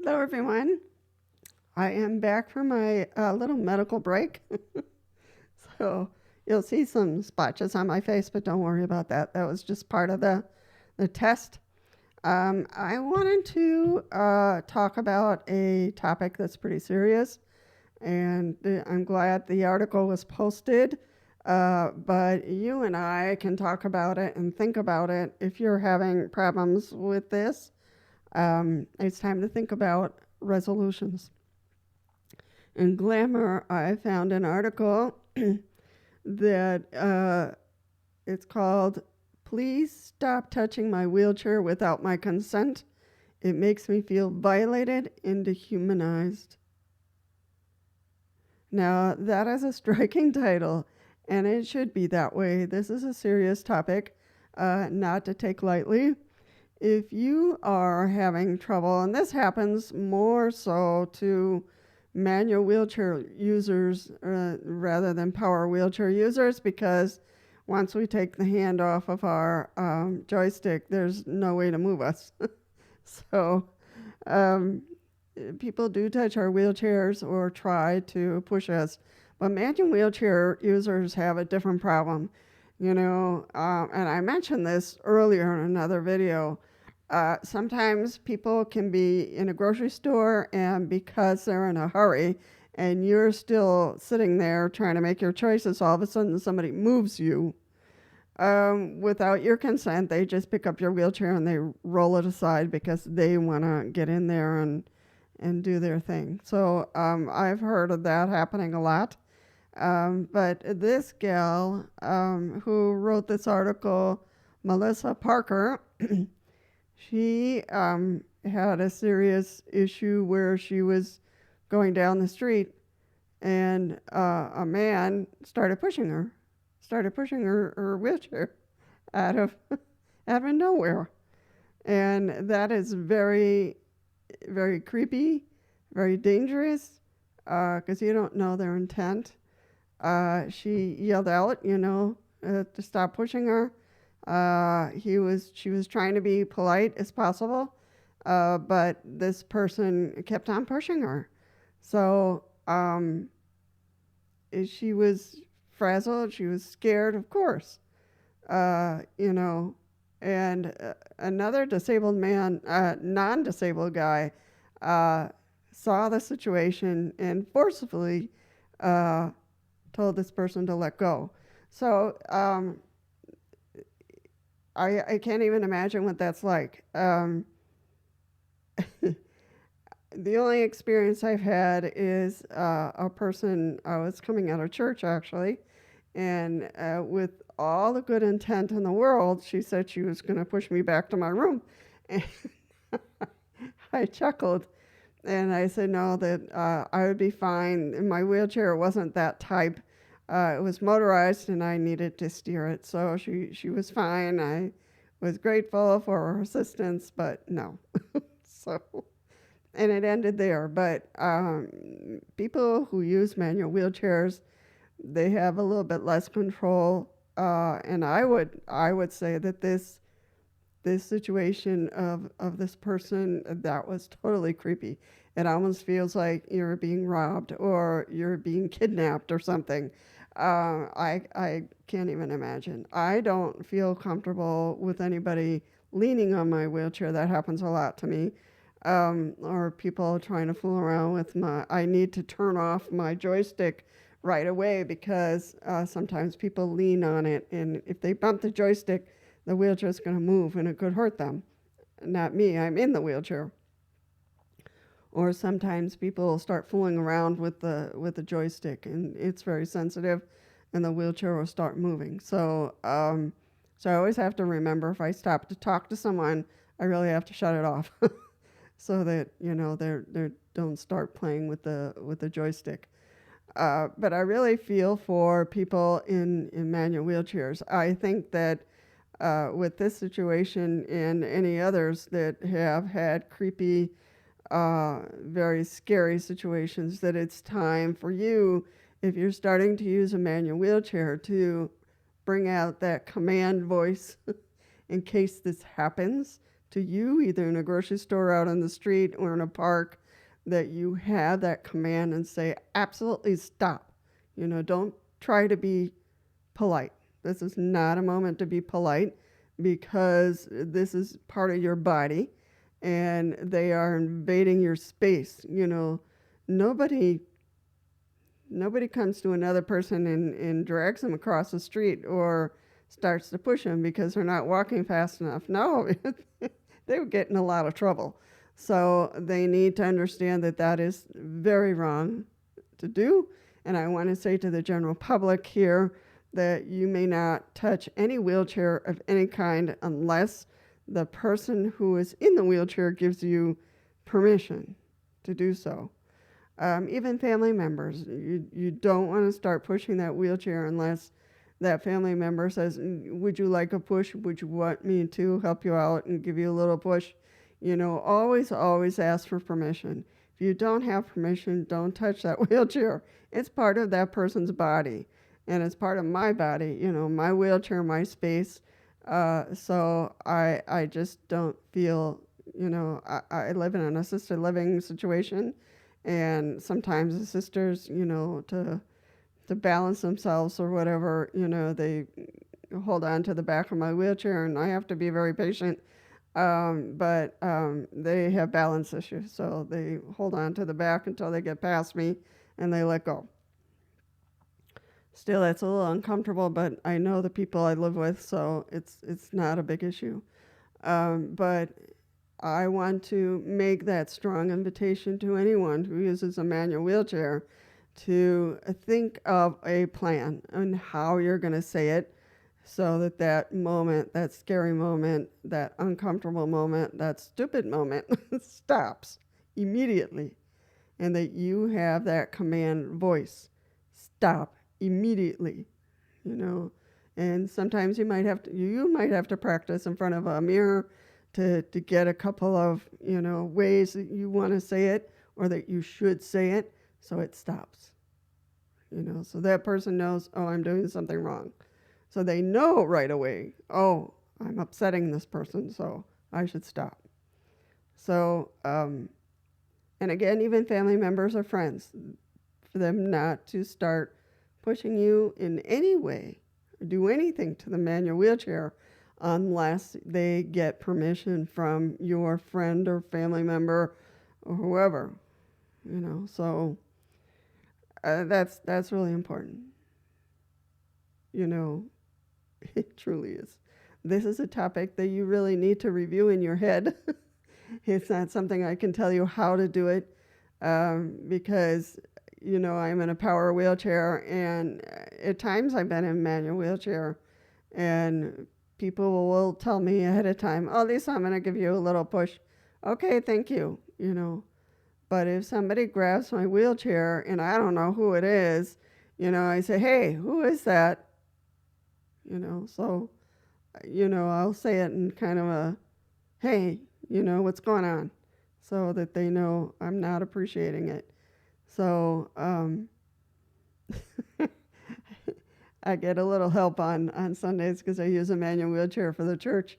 Hello, everyone. I am back from my little medical break. So you'll see some splotches on my face, but don't worry about that. That was just part of the test. I wanted to talk about a topic that's pretty serious, and I'm glad the article was posted. But you and I can talk about it and think about it. If you're having problems with this, it's time to think about resolutions. In Glamour, I found an article that it's called Please Stop Touching My Wheelchair Without My Consent. It makes me feel violated and dehumanized. Now, that is a striking title, and it should be that way. This is a serious topic, not to take lightly. If you are having trouble, and this happens more so to manual wheelchair users rather than power wheelchair users, because once we take the hand off of our joystick, there's no way to move us. So people do touch our wheelchairs or try to push us, but manual wheelchair users have a different problem. And I mentioned this earlier in another video. Sometimes people can be in a grocery store, and because they're in a hurry and you're still sitting there trying to make your choices, all of a sudden somebody moves you without your consent. They just pick up your wheelchair and they roll it aside because they want to get in there and do their thing. So I've heard of that happening a lot. But this gal who wrote this article, Melissa Parker, she had a serious issue where she was going down the street and a man started pushing her wheelchair out of nowhere. And that is very, very creepy, very dangerous, because you don't know their intent. She yelled out, to stop pushing her. She was trying to be polite as possible, but this person kept on pushing her. So she was frazzled. She was scared, of course. And another disabled man, non-disabled guy, saw the situation and forcefully told this person to let go. So I can't even imagine what that's like. The only experience I've had is a person, I was coming out of church actually, and with all the good intent in the world, she said she was going to push me back to my room. And I chuckled, and I said no, that I would be fine. In my wheelchair wasn't that type. It was motorized, and I needed to steer it. So she was fine. I was grateful for her assistance, but no. So, and it ended there. But people who use manual wheelchairs, they have a little bit less control. And I would say that this situation of this person, that was totally creepy. It almost feels like you're being robbed or you're being kidnapped or something. I can't even imagine. I don't feel comfortable with anybody leaning on my wheelchair. That happens a lot to me. Or people trying to fool around with I need to turn off my joystick right away because sometimes people lean on it, and if they bump the joystick, the wheelchair is going to move and it could hurt them. Not me, I'm in the wheelchair. Or sometimes people start fooling around with the joystick, and it's very sensitive, and the wheelchair will start moving. So I always have to remember, if I stop to talk to someone, I really have to shut it off, so that they don't start playing with the joystick. But I really feel for people in manual wheelchairs. I think that with this situation and any others that have had creepy, very scary situations, that it's time for you, if you're starting to use a manual wheelchair, to bring out that command voice in case this happens, to you, either in a grocery store, out on the street, or in a park, that you have that command and say, absolutely stop. Don't try to be polite. This is not a moment to be polite, because this is part of your body and they are invading your space. Nobody nobody comes to another person and drags them across the street or starts to push them because they're not walking fast enough. No, they would get in a lot of trouble. So they need to understand that that is very wrong to do. And I want to say to the general public here that you may not touch any wheelchair of any kind unless the person who is in the wheelchair gives you permission to do so. Even family members, you don't want to start pushing that wheelchair unless that family member says, would you like a push? Would you want me to help you out and give you a little push? Always ask for permission. If you don't have permission, don't touch that wheelchair. It's part of that person's body, and it's part of my body, my wheelchair, my space. So I just don't feel, I live in an assisted living situation, and sometimes the sisters, to balance themselves or whatever, they hold on to the back of my wheelchair, and I have to be very patient. But they have balance issues, so they hold on to the back until they get past me, and they let go. Still, it's a little uncomfortable, but I know the people I live with, so it's not a big issue. But I want to make that strong invitation to anyone who uses a manual wheelchair to think of a plan on how you're going to say it, so that moment, that scary moment, that uncomfortable moment, that stupid moment stops immediately, and that you have that command voice. Stop immediately, And sometimes you might have to practice in front of a mirror to get a couple of, ways that you want to say it or that you should say it, so it stops. So that person knows, oh, I'm doing something wrong. So they know right away, oh, I'm upsetting this person, so I should stop. So, and again, even family members or friends, for them not to start pushing you in any way, or do anything to the manual wheelchair unless they get permission from your friend or family member or whoever, So that's really important. It truly is. This is a topic that you really need to review in your head. It's not something I can tell you how to do it, because, I'm in a power wheelchair, and at times I've been in a manual wheelchair, and people will tell me ahead of time, oh, Lisa, I'm going to give you a little push. Okay, thank you, But if somebody grabs my wheelchair and I don't know who it is, I say, hey, who is that? So, I'll say it in kind of a, hey, what's going on? So that they know I'm not appreciating it. So, I get a little help on Sundays because I use a manual wheelchair for the church.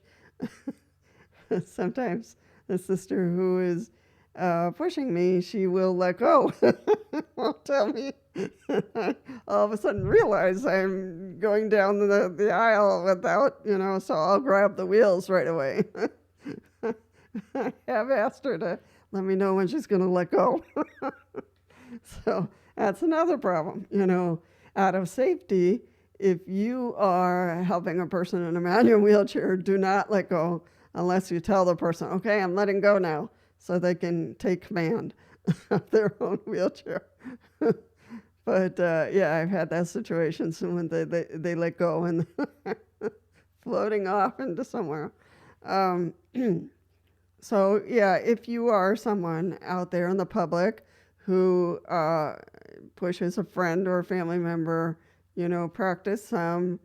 Sometimes the sister who is pushing me, she will let go. Won't tell me. All of a sudden realize I'm going down the aisle without, so I'll grab the wheels right away. I have asked her to let me know when she's going to let go. So that's another problem, out of safety. If you are helping a person in a manual wheelchair, do not let go unless you tell the person, okay, I'm letting go now, so they can take command of their own wheelchair. But yeah, I've had that situation, so when they let go and floating off into somewhere. So yeah, if you are someone out there in the public who pushes a friend or a family member, practice some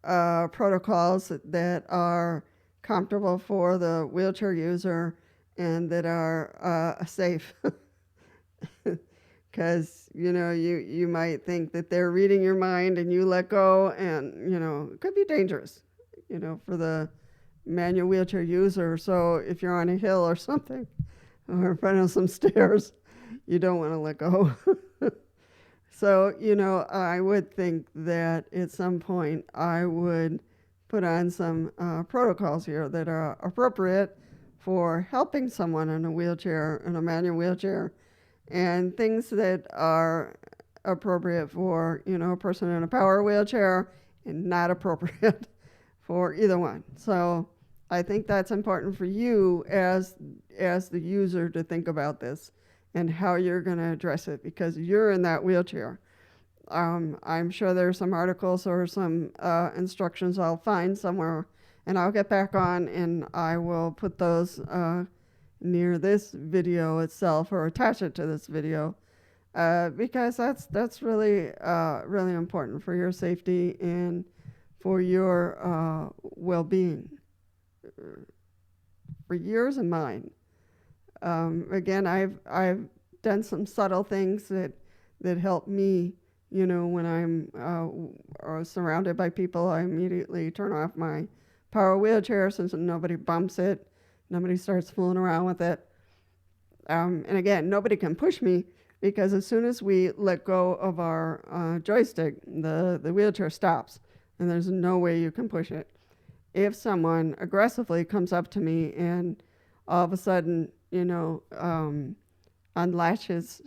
protocols that are comfortable for the wheelchair user and that are safe. Because, you might think that they're reading your mind and you let go, and, it could be dangerous, for the manual wheelchair user. So if you're on a hill or something, or in front of some stairs, you don't want to let go. So, I would think that at some point I would put on some protocols here that are appropriate for helping someone in a wheelchair, in a manual wheelchair, and things that are appropriate for, a person in a power wheelchair and not appropriate for either one. So I think that's important for you as the user to think about this and how you're going to address it, because you're in that wheelchair. I'm sure there's some articles or some instructions I'll find somewhere, and I'll get back on and I will put those near this video itself or attach it to this video, because that's really really important for your safety and for your well-being, for yours and mine. Again, I've done some subtle things that help me. When I'm surrounded by people, I immediately turn off my power wheelchair so nobody bumps it, nobody starts fooling around with it. And again, nobody can push me, because as soon as we let go of our joystick, the wheelchair stops, and there's no way you can push it. If someone aggressively comes up to me and all of a sudden, unlocks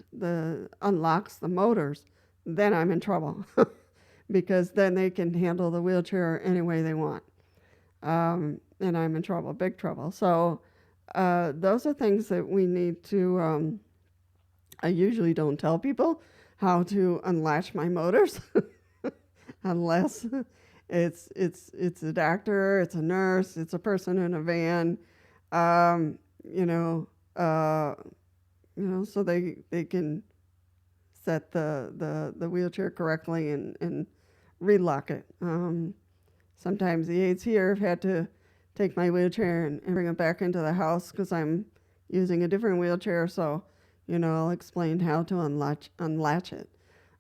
the motors, then I'm in trouble, because then they can handle the wheelchair any way they want. And I'm in trouble, big trouble. So those are things that we need to, I usually don't tell people how to unlatch my motors unless it's a doctor, it's a nurse, it's a person in a van, so they can set the wheelchair correctly and relock it. Sometimes the aides here have had to take my wheelchair and bring it back into the house because I'm using a different wheelchair, so I'll explain how to unlatch it.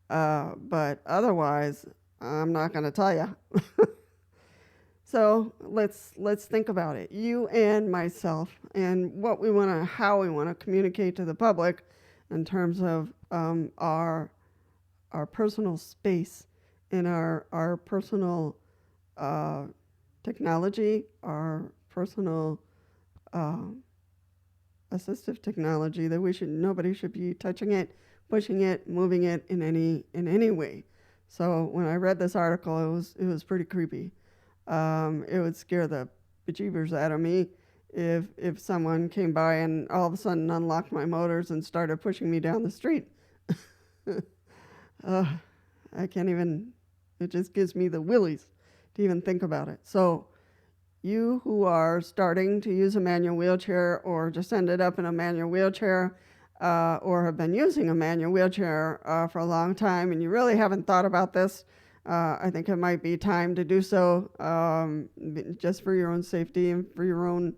But otherwise, I'm not going to tell you. So let's think about it, you and myself, and how we want to communicate to the public in terms of our personal space and our personal technology, our personal assistive technology, that nobody should be touching it, pushing it, moving it in any way. So when I read this article, it was pretty creepy. It would scare the bejeebers out of me if someone came by and all of a sudden unlocked my motors and started pushing me down the street. I can't even, it just gives me the willies to even think about it. So you who are starting to use a manual wheelchair, or just ended up in a manual wheelchair, or have been using a manual wheelchair for a long time, and you really haven't thought about this, I think it might be time to do so, just for your own safety and for your own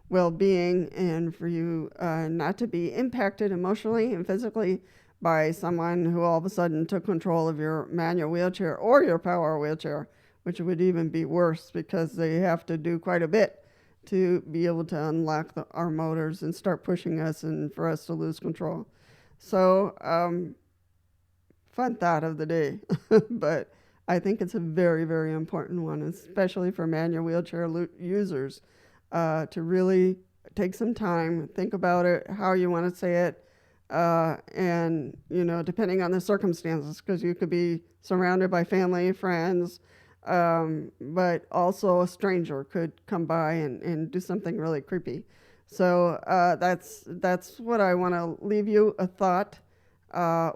well-being, and for you not to be impacted emotionally and physically by someone who all of a sudden took control of your manual wheelchair or your power wheelchair, which would even be worse because they have to do quite a bit to be able to unlock our motors and start pushing us and for us to lose control. So, fun thought of the day, but I think it's a very, very important one, especially for manual wheelchair users, to really take some time, think about it, how you want to say it, and, depending on the circumstances, because you could be surrounded by family, friends, but also a stranger could come by and do something really creepy. So that's what I want to leave you a thought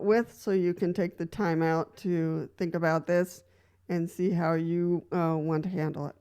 with, so you can take the time out to think about this and see how you want to handle it.